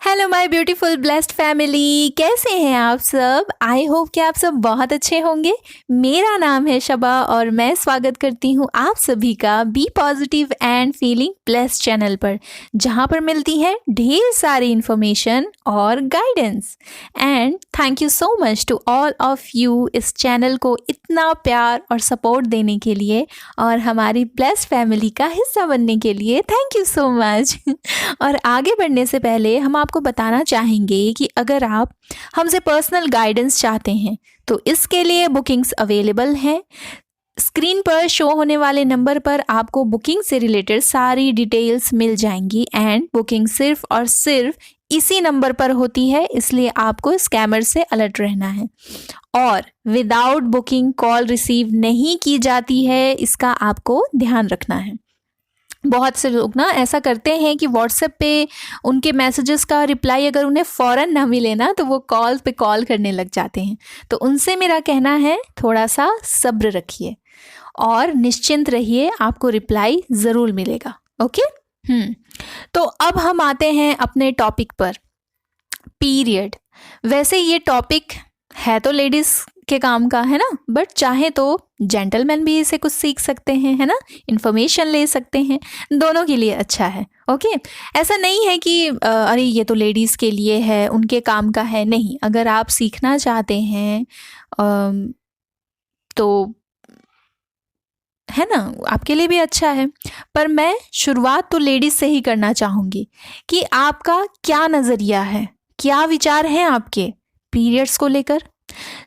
Hello my beautiful blessed family, कैसे हैं आप सब। आई होप कि आप सब बहुत अच्छे होंगे। मेरा नाम है शबा और मैं स्वागत करती हूँ आप सभी का be positive and feeling blessed channel पर, जहाँ पर मिलती है ढेर सारी इन्फॉर्मेशन और guidance. And thank you so much to all of you इस चैनल को इतना प्यार और सपोर्ट देने के लिए और हमारी ब्लेस्ड फैमिली का हिस्सा बनने के लिए। Thank you so much. और आगे बढ़ने से पहले हम आपको बताना चाहेंगे कि अगर आप हमसे पर्सनल गाइडेंस चाहते हैं तो इसके लिए बुकिंग्स अवेलेबल हैं। स्क्रीन पर शो होने वाले नंबर पर आपको बुकिंग से रिलेटेड सारी डिटेल्स मिल जाएंगी एंड बुकिंग सिर्फ और सिर्फ इसी नंबर पर होती है, इसलिए आपको स्कैमर से अलर्ट रहना है। और विदाउट बुकिंग कॉल रिसीव नहीं की जाती है, इसका आपको ध्यान रखना है। बहुत से लोग ना ऐसा करते हैं कि व्हाट्सएप पे उनके मैसेजेस का रिप्लाई अगर उन्हें फ़ौरन ना मिले ना तो वो कॉल पे कॉल करने लग जाते हैं। तो उनसे मेरा कहना है थोड़ा सा सब्र रखिए और निश्चिंत रहिए, आपको रिप्लाई ज़रूर मिलेगा। ओके। तो अब हम आते हैं अपने टॉपिक पर, पीरियड। वैसे ये टॉपिक है तो लेडीज़ के काम का है ना, बट चाहे तो जेंटलमैन भी इसे कुछ सीख सकते हैं, है ना, इन्फॉर्मेशन ले सकते हैं, दोनों के लिए अच्छा है। ओके। ऐसा नहीं है कि अरे ये तो लेडीज़ के लिए है, उनके काम का है, नहीं। अगर आप सीखना चाहते हैं तो है ना, आपके लिए भी अच्छा है। पर मैं शुरुआत तो लेडीज़ से ही करना चाहूँगी कि आपका क्या नज़रिया है, क्या विचार हैं आपके पीरियड्स को लेकर।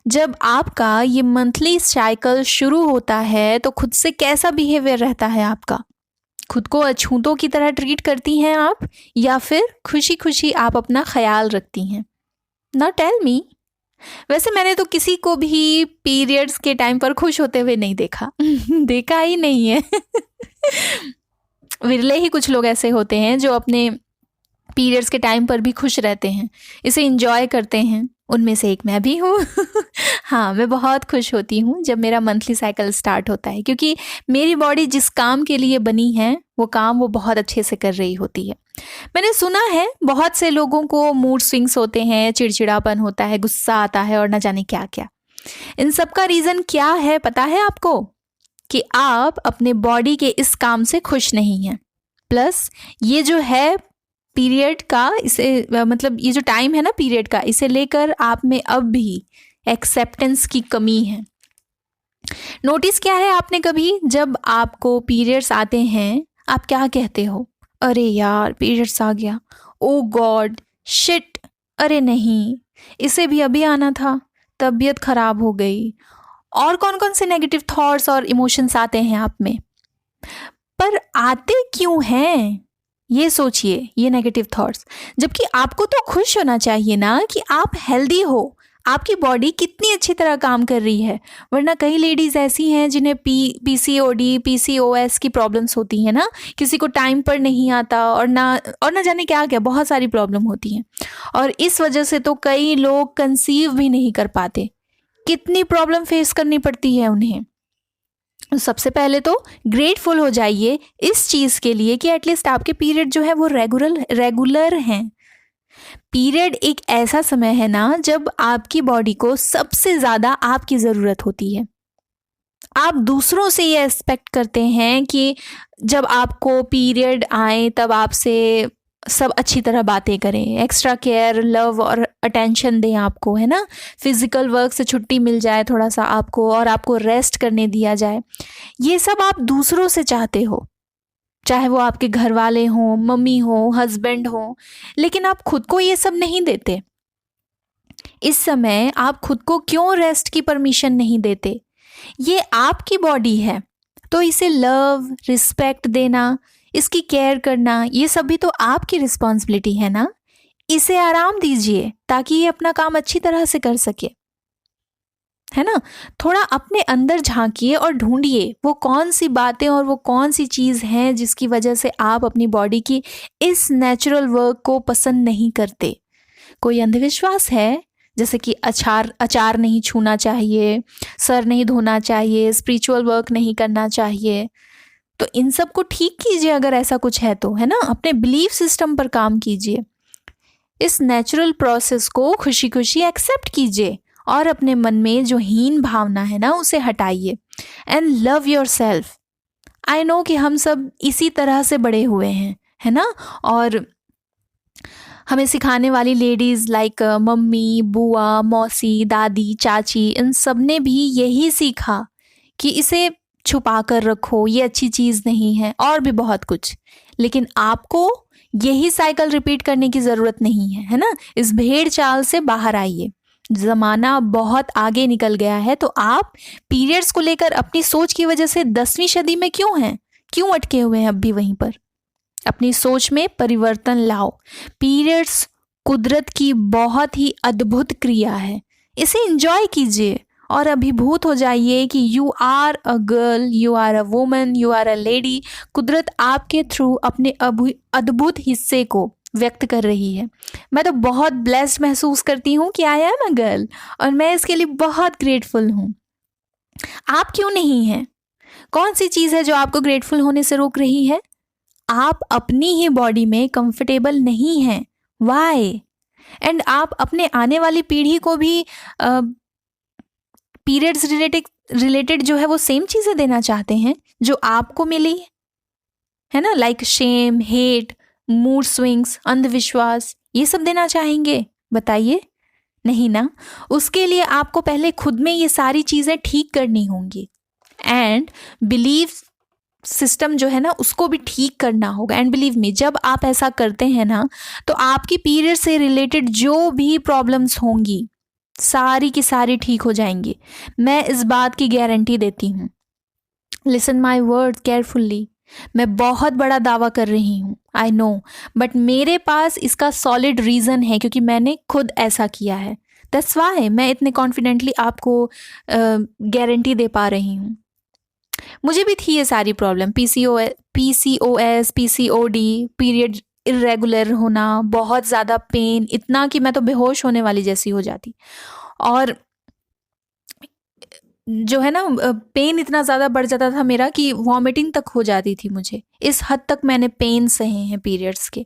जब आपका ये मंथली साइकिल शुरू होता है तो खुद से कैसा बिहेवियर रहता है आपका? खुद को अछूतों की तरह ट्रीट करती हैं आप, या फिर खुशी खुशी आप अपना ख्याल रखती हैं? ना टेल मी। वैसे मैंने तो किसी को भी पीरियड्स के टाइम पर खुश होते हुए नहीं देखा। देखा ही नहीं है। विरले ही कुछ लोग ऐसे होते हैं जो अपने पीरियड्स के टाइम पर भी खुश रहते हैं, इसे इंजॉय करते हैं। उनमें से एक मैं भी हूँ। हाँ, मैं बहुत खुश होती हूँ जब मेरा मंथली साइकिल स्टार्ट होता है, क्योंकि मेरी बॉडी जिस काम के लिए बनी है वो काम वो बहुत अच्छे से कर रही होती है। मैंने सुना है बहुत से लोगों को मूड स्विंग्स होते हैं, चिड़चिड़ापन होता है, गुस्सा आता है और ना जाने क्या क्या। इन सब का रीज़न क्या है पता है आपको? कि आप अपने बॉडी के इस काम से खुश नहीं हैं। प्लस ये जो है पीरियड का, इसे मतलब ये जो टाइम है ना पीरियड का, इसे लेकर आप में अब भी एक्सेप्टेंस की कमी है। नोटिस किया है आपने कभी, जब आपको पीरियड्स आते हैं आप क्या कहते हो? अरे यार पीरियड्स आ गया, ओ गॉड, शिट, अरे नहीं, इसे भी अभी आना था, तबीयत खराब हो गई। और कौन कौन से नेगेटिव थॉट्स और इमोशंस आते हैं आप में? पर आते क्यों हैं ये सोचिए, ये नेगेटिव थॉट्स। जबकि आपको तो खुश होना चाहिए ना कि आप हेल्दी हो, आपकी बॉडी कितनी अच्छी तरह काम कर रही है। वरना कई लेडीज़ ऐसी हैं जिन्हें पीसीओडी पीसीओएस की प्रॉब्लम्स होती हैं ना, किसी को टाइम पर नहीं आता और ना जाने क्या क्या बहुत सारी प्रॉब्लम होती हैं। और इस वजह से तो कई लोग कंसीव भी नहीं कर पाते। कितनी प्रॉब्लम फेस करनी पड़ती है उन्हें। सबसे पहले तो ग्रेटफुल हो जाइए इस चीज़ के लिए कि एटलीस्ट आपके पीरियड जो है वो रेगुलर हैं। पीरियड एक ऐसा समय है ना जब आपकी बॉडी को सबसे ज़्यादा आपकी ज़रूरत होती है। आप दूसरों से ये एक्सपेक्ट करते हैं कि जब आपको पीरियड आए तब आपसे सब अच्छी तरह बातें करें, एक्स्ट्रा केयर, लव और अटेंशन दें आपको, है ना, फिज़िकल वर्क से छुट्टी मिल जाए थोड़ा सा आपको और आपको रेस्ट करने दिया जाए। ये सब आप दूसरों से चाहते हो, चाहे वो आपके घर वाले हों, मम्मी हो, हस्बैंड हो, लेकिन आप खुद को ये सब नहीं देते। इस समय आप खुद को क्यों रेस्ट की परमिशन नहीं देते? ये आपकी बॉडी है तो इसे लव, रिस्पेक्ट देना, इसकी केयर करना, ये सब भी तो आपकी रिस्पॉन्सिबिलिटी है ना। इसे आराम दीजिए ताकि ये अपना काम अच्छी तरह से कर सके, है ना। थोड़ा अपने अंदर झांकिए और ढूंढिए वो कौन सी बातें और वो कौन सी चीज़ हैं जिसकी वजह से आप अपनी बॉडी की इस नेचुरल वर्क को पसंद नहीं करते। कोई अंधविश्वास है, जैसे कि अचार नहीं छूना चाहिए, सर नहीं धोना चाहिए, स्पिरिचुअल वर्क नहीं करना चाहिए। तो इन सब को ठीक कीजिए अगर ऐसा कुछ है तो, है ना। अपने बिलीफ सिस्टम पर काम कीजिए। इस नेचुरल प्रोसेस को खुशी खुशी एक्सेप्ट कीजिए और अपने मन में जो हीन भावना है ना उसे हटाइए and love your self. I know कि हम सब इसी तरह से बड़े हुए हैं, है ना। और हमें सिखाने वाली लेडीज़ लाइक मम्मी, बुआ, मौसी, दादी, चाची, इन सब ने भी यही सीखा कि इसे छुपा कर रखो, ये अच्छी चीज़ नहीं है, और भी बहुत कुछ। लेकिन आपको यही साइकिल रिपीट करने की ज़रूरत नहीं है, है ना। इस भेड़ चाल से बाहर आइए। ज़माना बहुत आगे निकल गया है, तो आप पीरियड्स को लेकर अपनी सोच की वजह से 10वीं सदी में क्यों हैं, क्यों अटके हुए हैं अब भी वहीं पर। अपनी सोच में परिवर्तन लाओ। पीरियड्स कुदरत की बहुत ही अद्भुत क्रिया है, इसे एंजॉय कीजिए और अभिभूत हो जाइए कि you are a girl, you are a woman, you are a lady. कुदरत आपके थ्रू अपने अद्भुत हिस्से को व्यक्त कर रही है। मैं तो बहुत ब्लेस्ड महसूस करती हूँ कि आई एम अ गर्ल, और मैं इसके लिए बहुत ग्रेटफुल हूँ। आप क्यों नहीं हैं? कौन सी चीज़ है जो आपको ग्रेटफुल होने से रोक रही है? आप अपनी ही बॉडी में कंफर्टेबल नहीं हैं। वाई? एंड आप अपने आने वाली पीढ़ी को भी पीरियड्स रिलेटेड जो है वो सेम चीज़ें देना चाहते हैं जो आपको मिली है ना, like shame, hate, mood swings, अंधविश्वास, ये सब देना चाहेंगे? बताइए, नहीं ना। उसके लिए आपको पहले खुद में ये सारी चीज़ें ठीक करनी होंगी एंड बिलीव सिस्टम जो है ना उसको भी ठीक करना होगा। एंड बिलीव मी, जब आप ऐसा करते हैं ना तो आपकी पीरियड से रिलेटेड जो भी प्रॉब्लम्स होंगी सारी की सारी ठीक हो जाएंगी। मैं इस बात की गारंटी देती हूँ। Listen my word carefully. मैं बहुत बड़ा दावा कर रही हूँ, आई नो, बट मेरे पास इसका सॉलिड रीज़न है क्योंकि मैंने खुद ऐसा किया है। दैट्स वाई मैं इतने कॉन्फिडेंटली आपको गारंटी दे पा रही हूँ। मुझे भी थी ये सारी problem, PCOS, PCOD, period irregular होना, बहुत ज़्यादा पेन, इतना कि मैं तो बेहोश होने वाली जैसी हो जाती। और जो है ना पेन इतना ज़्यादा बढ़ जाता था मेरा कि वॉमिटिंग तक हो जाती थी मुझे। इस हद तक मैंने पेन सहे हैं पीरियड्स के।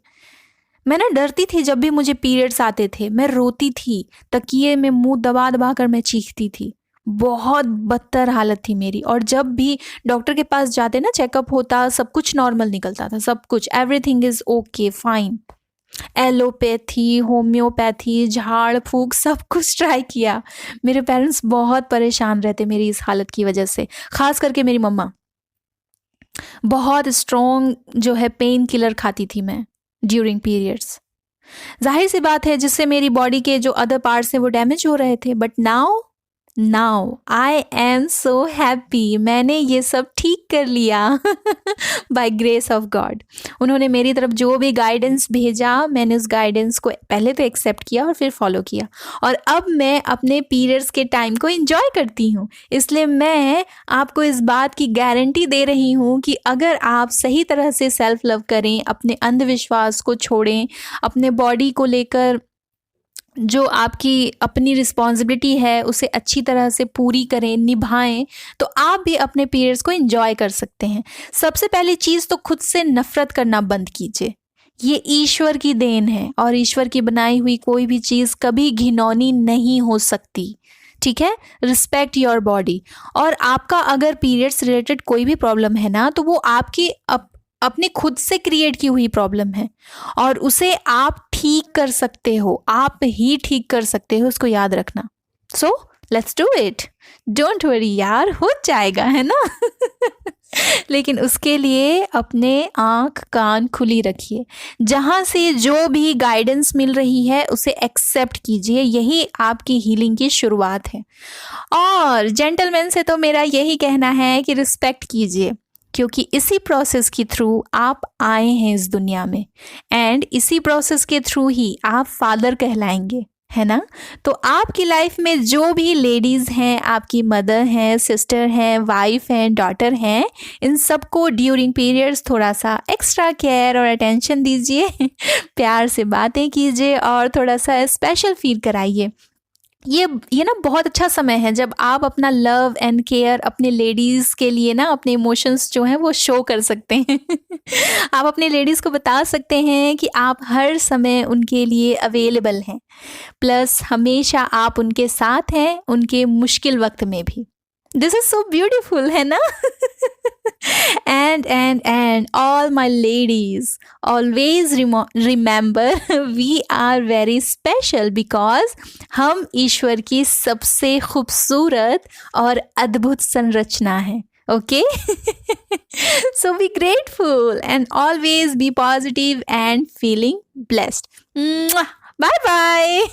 मैं ना डरती थी जब भी मुझे पीरियड्स आते थे, मैं रोती थी, तकिए में मुंह दबा दबा कर मैं चीखती थी। बहुत बदतर हालत थी मेरी। और जब भी डॉक्टर के पास जाते ना, चेकअप होता, सब कुछ नॉर्मल निकलता था, सब कुछ, everything is okay fine. Allopathy, homeopathy, झाड़ फूक, सब कुछ ट्राई किया। मेरे पेरेंट्स बहुत परेशान रहते मेरी इस हालत की वजह से, ख़ास करके मेरी मम्मा। बहुत स्ट्रॉन्ग जो है पेन किलर खाती थी मैं ड्यूरिंग पीरियड्स। जाहिर सी बात है जिससे मेरी बॉडी के जो अदर पार्ट्स हैं वो डैमेज हो रहे थे। But now I am so happy. मैंने ये सब ठीक कर लिया बाय ग्रेस ऑफ गॉड। उन्होंने मेरी तरफ जो भी गाइडेंस भेजा, मैंने उस गाइडेंस को पहले तो एक्सेप्ट किया और फिर फॉलो किया, और अब मैं अपने पीरियड्स के टाइम को एंजॉय करती हूँ। इसलिए मैं आपको इस बात की गारंटी दे रही हूँ कि अगर आप सही तरह से सेल्फ लव करें, अपने अंधविश्वास को छोड़ें, अपने बॉडी को लेकर जो आपकी अपनी रिस्पॉन्सिबिलिटी है उसे अच्छी तरह से पूरी करें, निभाएं, तो आप भी अपने पीरियड्स को एंजॉय कर सकते हैं। सबसे पहली चीज़ तो खुद से नफरत करना बंद कीजिए। ये ईश्वर की देन है और ईश्वर की बनाई हुई कोई भी चीज़ कभी घिनौनी नहीं हो सकती, ठीक है। Respect your body. और आपका अगर पीरियड्स रिलेटेड कोई भी प्रॉब्लम है ना, तो वो आपकी अपने खुद से क्रिएट की हुई प्रॉब्लम है और उसे आप ठीक कर सकते हो, आप ही ठीक कर सकते हो, उसको याद रखना। So let's do it, don't worry यार, हो जाएगा, है ना लेकिन उसके लिए अपने आँख कान खुली रखिए। जहाँ से जो भी गाइडेंस मिल रही है उसे एक्सेप्ट कीजिए, यही आपकी हीलिंग की शुरुआत है। और जेंटलमैन से तो मेरा यही कहना है कि रिस्पेक्ट कीजिए, क्योंकि इसी प्रोसेस के थ्रू आप आए हैं इस दुनिया में, एंड इसी प्रोसेस के थ्रू ही आप फादर कहलाएंगे, है ना। तो आपकी लाइफ में जो भी लेडीज़ हैं, आपकी मदर हैं, सिस्टर हैं, वाइफ हैं, डॉटर हैं, इन सबको ड्यूरिंग पीरियड्स थोड़ा सा एक्स्ट्रा केयर और अटेंशन दीजिए प्यार से बातें कीजिए और थोड़ा सा स्पेशल फील कराइए। ये ना बहुत अच्छा समय है जब आप अपना लव एंड केयर अपने लेडीज़ के लिए ना अपने इमोशंस जो हैं वो शो कर सकते हैं। आप अपने लेडीज़ को बता सकते हैं कि आप हर समय उनके लिए अवेलेबल हैं, प्लस हमेशा आप उनके साथ हैं उनके मुश्किल वक्त में भी। दिस इज सो ब्यूटीफुल, है ना? And all my ladies, always remember we are very special because हम ईश्वर की सबसे खूबसूरत और अद्भुत संरचना है. Okay? So be grateful and always be positive and feeling blessed. Mwah! Bye bye.